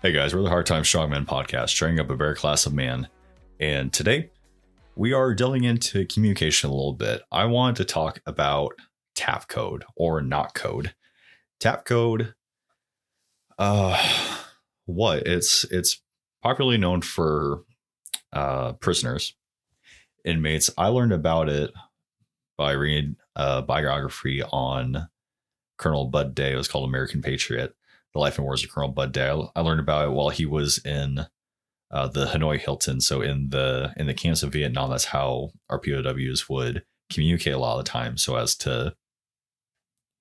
Hey guys, we're the Hard Time Strongman podcast, training up a better class of man. And today we are delving into communication a little bit. I wanted to talk about tap code or not code. Tap code, it's popularly known for prisoners, inmates. I learned about it by reading a biography on Colonel Bud Day. It was called American Patriot, The Life and Wars of Colonel Bud Day. I learned about it while he was in the Hanoi Hilton. So in the camps of Vietnam, that's how our POWs would communicate a lot of the time, so as to,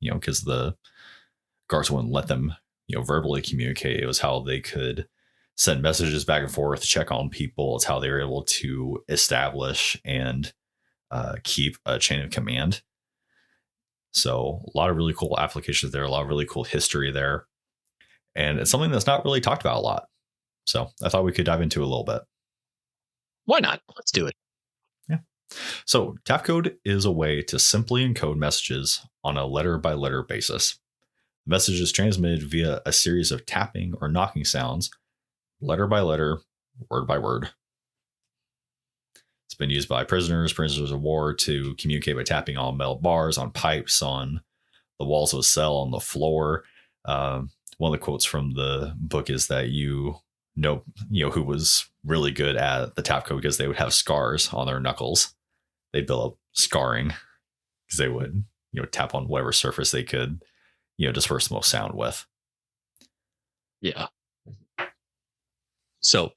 because the guards wouldn't let them, verbally communicate. It was how they could send messages back and forth, check on people. It's how they were able to establish and keep a chain of command. So a lot of really cool applications there, a lot of really cool history there. And it's something that's not really talked about a lot. So I thought we could dive into a little bit. Why not? Let's do it. Yeah. So tap code is a way to simply encode messages on a letter by letter basis. The message is transmitted via a series of tapping or knocking sounds, letter by letter, word by word. It's been used by prisoners of war to communicate by tapping on metal bars, on pipes, on the walls of a cell, on the floor. One of the quotes from the book is that you know who was really good at the tap code because they would have scars on their knuckles. They'd build up scarring because they would, tap on whatever surface they could, disperse the most sound with. Yeah. So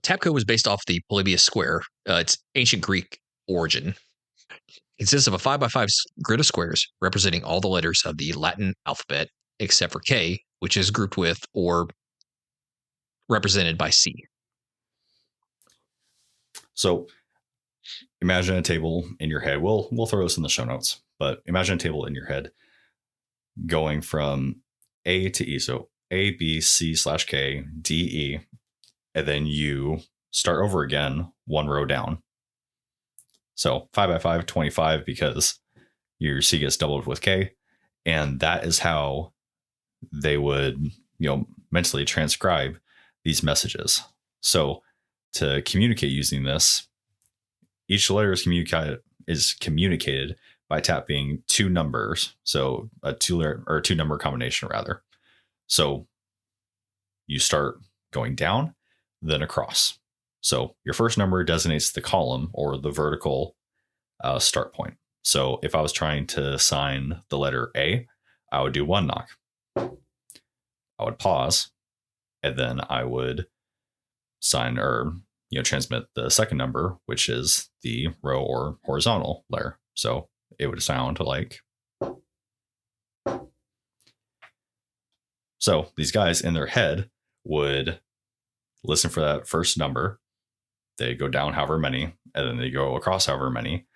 tap code was based off the Polybius square. It's ancient Greek origin. It consists of a 5x5 grid of squares representing all the letters of the Latin alphabet except for K, which is grouped with or represented by C. So imagine a table in your head. We'll throw this in the show notes, but imagine a table in your head going from A to E. So A, B, C / K, D, E, and then you start over again, one row down. So 5x5, 25, because your C gets doubled with K. And that is how they would, mentally transcribe these messages. So to communicate using this, each letter is communicated by tapping two numbers. So a two number combination rather. So you start going down, then across. So your first number designates the column or the vertical start point. So if I was trying to sign the letter A, I would do one knock. I would pause, and then I would sign or transmit the second number, which is the row or horizontal layer. So it would sound like. So these guys in their head would listen for that first number. They go down however many, and then they go across however many,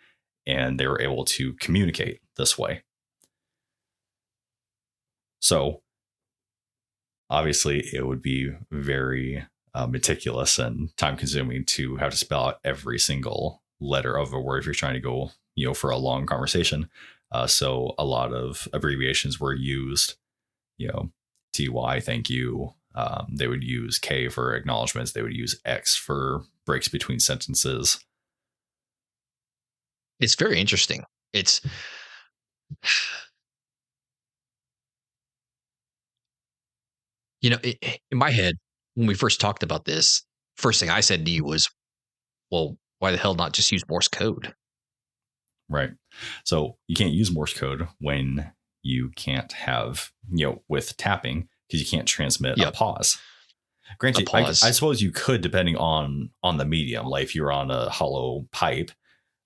and they were able to communicate this way. So obviously it would be very meticulous and time consuming to have to spell out every single letter of a word if you're trying to go, for a long conversation. So a lot of abbreviations were used, TY, thank you. They would use K for acknowledgments. They would use X for breaks between sentences. It's very interesting. It's in my head, when we first talked about this, first thing I said to you was, well, why the hell not just use Morse code? Right. So you can't use Morse code when you can't have, with tapping, because you can't transmit a pause. Granted, I suppose you could, depending on the medium. Like if you're on a hollow pipe,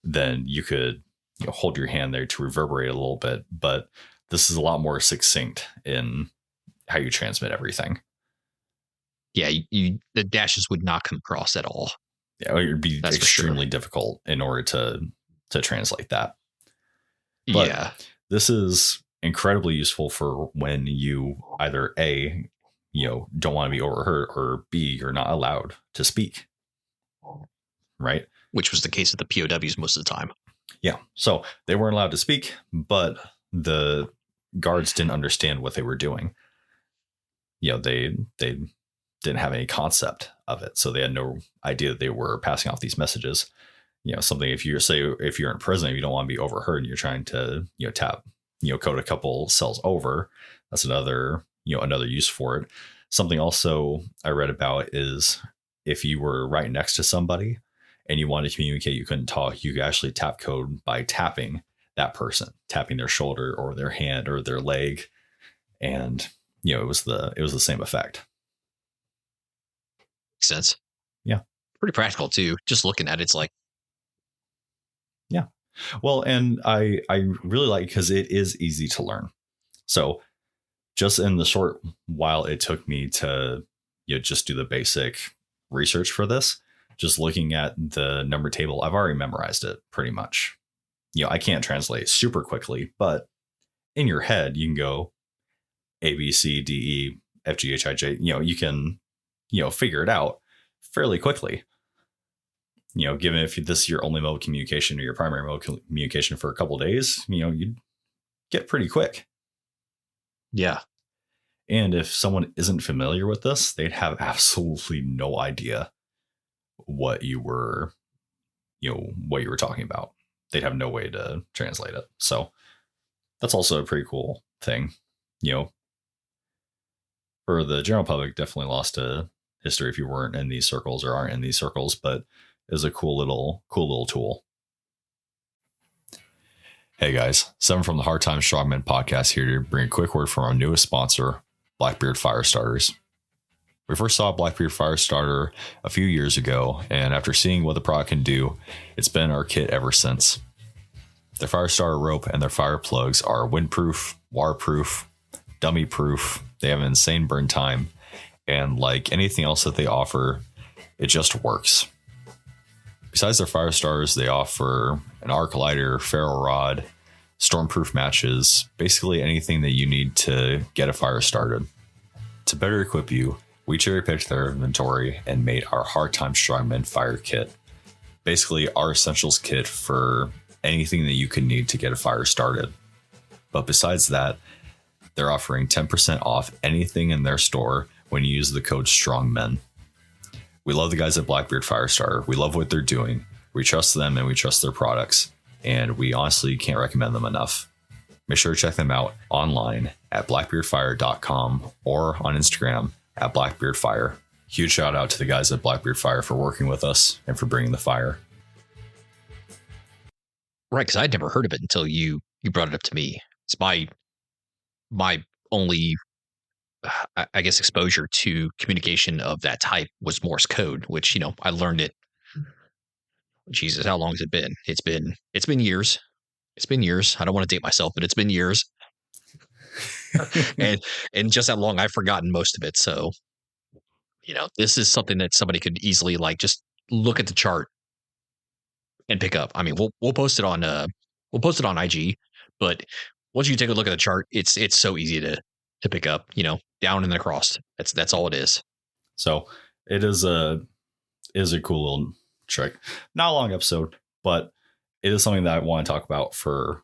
then you could hold your hand there to reverberate a little bit. But this is a lot more succinct in how you transmit everything. Yeah, the dashes would not come across at all. Yeah, it would be extremely difficult in order to translate that. But this is incredibly useful for when you either A, don't want to be overheard, or B, you're not allowed to speak. Right? Which was the case of the POWs most of the time. Yeah. So they weren't allowed to speak, but the guards didn't understand what they were doing. they didn't have any concept of it, so they had no idea that they were passing off these messages. Something, if you're in prison, you don't want to be overheard and you're trying to tap code a couple cells over, that's another use for it. Something also I read about is if you were right next to somebody and you wanted to communicate, you couldn't talk, you could actually tap code by tapping that person, tapping their shoulder or their hand or their leg, and it was the same effect. Makes sense. Yeah, pretty practical too. Just looking at it, it's like, yeah. Well, and I really like, because it is easy to learn. So just in the short while it took me to just do the basic research for this, just looking at the number table, I've already memorized it pretty much. I can't translate super quickly, but in your head you can go A, B, C, D, E, F, G, H, I, J. You can figure it out fairly quickly. Given if this is your only mode of communication or your primary mode of communication for a couple of days, you'd get pretty quick. Yeah. And if someone isn't familiar with this, they'd have absolutely no idea what you were talking about. They'd have no way to translate it. So that's also a pretty cool thing. For the general public, definitely lost a history if you weren't in these circles or aren't in these circles, but is a cool little tool. Hey guys, Seven from the Hard Time Strongmen podcast here to bring a quick word from our newest sponsor, Blackbeard Fire Starters. We first saw Blackbeard Fire Starter a few years ago, and after seeing what the product can do, it's been our kit ever since. Their fire starter rope and their fire plugs are windproof, waterproof, dummy proof. They have an insane burn time, and like anything else that they offer, it just works. Besides their fire starters, they offer an arc lighter, ferro rod, stormproof matches, basically anything that you need to get a fire started. To better equip you, we cherry-picked their inventory and made our Hard Time Strongmen Fire Kit. Basically, our essentials kit for anything that you can need to get a fire started. But besides that, they're offering 10% off anything in their store when you use the code STRONGMEN. We love the guys at Blackbeard Firestarter. We love what they're doing. We trust them and we trust their products. And we honestly can't recommend them enough. Make sure to check them out online at blackbeardfire.com or on Instagram at blackbeardfire. Huge shout out to the guys at Blackbeard Fire for working with us and for bringing the fire. Right, because I'd never heard of it until you brought it up to me. It's my only, I guess, exposure to communication of that type was Morse code, which, I learned it. Jesus, how long has it been? It's been years. It's been years. I don't want to date myself, but it's been years. and just that long, I've forgotten most of it. So, this is something that somebody could easily just look at the chart and pick up. I mean, we'll post it on IG, but once you take a look at the chart, it's so easy to pick up, down and across. That's all it is. So it is a cool little trick. Not a long episode, but it is something that I want to talk about for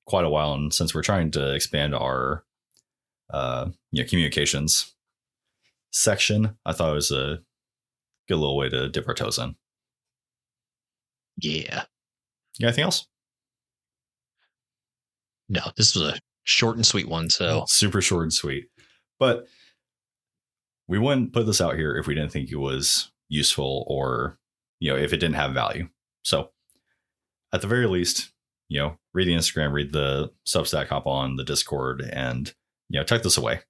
quite a while. And since we're trying to expand our communications section, I thought it was a good little way to dip our toes in. Yeah. You got anything else? No, this was a short and sweet one. So super short and sweet, but we wouldn't put this out here if we didn't think it was useful or, if it didn't have value. So at the very least, read the Instagram, read the Substack, hop on the Discord, and, tuck this away.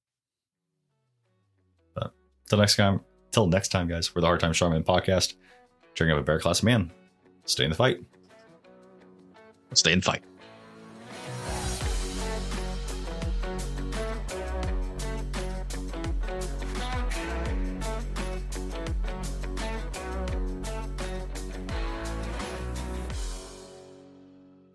But till next time, guys, we're the Hard Time Strongman podcast. Drinking up a bear class man. Stay in the fight. Stay in the fight.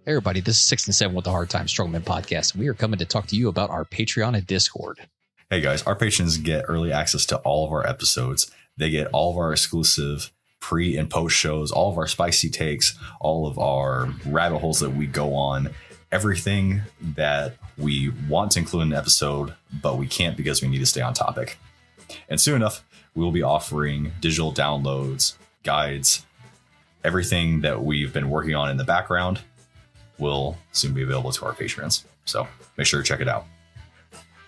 Hey everybody, this is 6 and 7 with the Hard Time Strongman podcast. We are coming to talk to you about our Patreon and Discord. Hey guys, our patrons get early access to all of our episodes. They get all of our exclusive pre and post shows, all of our spicy takes, all of our rabbit holes that we go on, everything that we want to include in an episode, but we can't because we need to stay on topic. And soon enough, we will be offering digital downloads, guides, everything that we've been working on in the background will soon be available to our patrons. So make sure to check it out.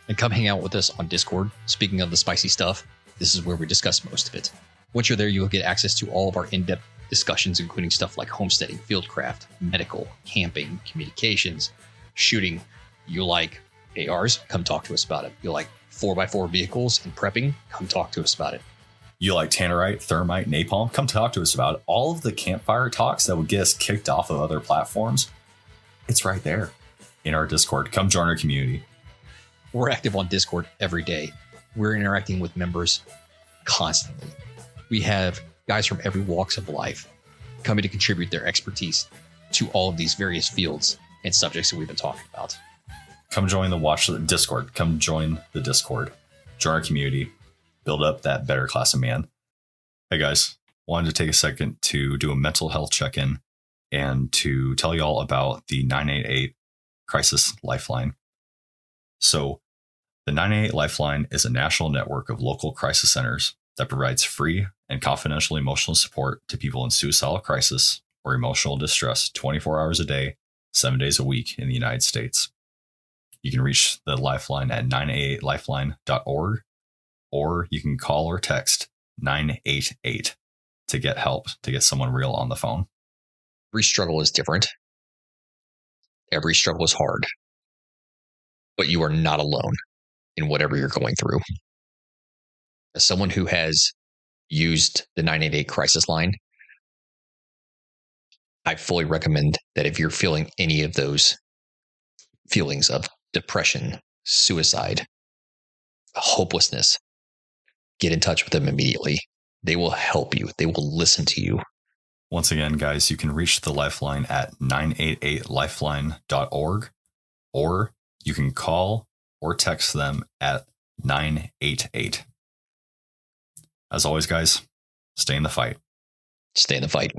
And come hang out with us on Discord. Speaking of the spicy stuff, this is where we discuss most of it. Once you're there, you will get access to all of our in-depth discussions, including stuff like homesteading, fieldcraft, medical, camping, communications, shooting. You like ARs? Come talk to us about it. You like 4x4 vehicles and prepping? Come talk to us about it. You like tannerite, thermite, napalm? Come talk to us about it. All of the campfire talks that would get us kicked off of other platforms, it's right there in our Discord. Come join our community. We're active on Discord every day. We're interacting with members constantly. We have guys from every walks of life coming to contribute their expertise to all of these various fields and subjects that we've been talking about. Come join the Discord. Come join the Discord. Join our community. Build up that better class of man. Hey guys, wanted to take a second to do a mental health check-in and to tell you all about the 988 Crisis Lifeline. So the 988 Lifeline is a national network of local crisis centers that provides free and confidential emotional support to people in suicidal crisis or emotional distress 24 hours a day, 7 days a week in the United States. You can reach the Lifeline at 988lifeline.org, or you can call or text 988 to get help, to get someone real on the phone. Every struggle is different. Every struggle is hard. But you are not alone in whatever you're going through. As someone who has used the 988 crisis line, I fully recommend that if you're feeling any of those feelings of depression, suicide, hopelessness, get in touch with them immediately. They will help you. They will listen to you. Once again, guys, you can reach the Lifeline at 988lifeline.org, or you can call or text them at 988. As always, guys, stay in the fight. Stay in the fight.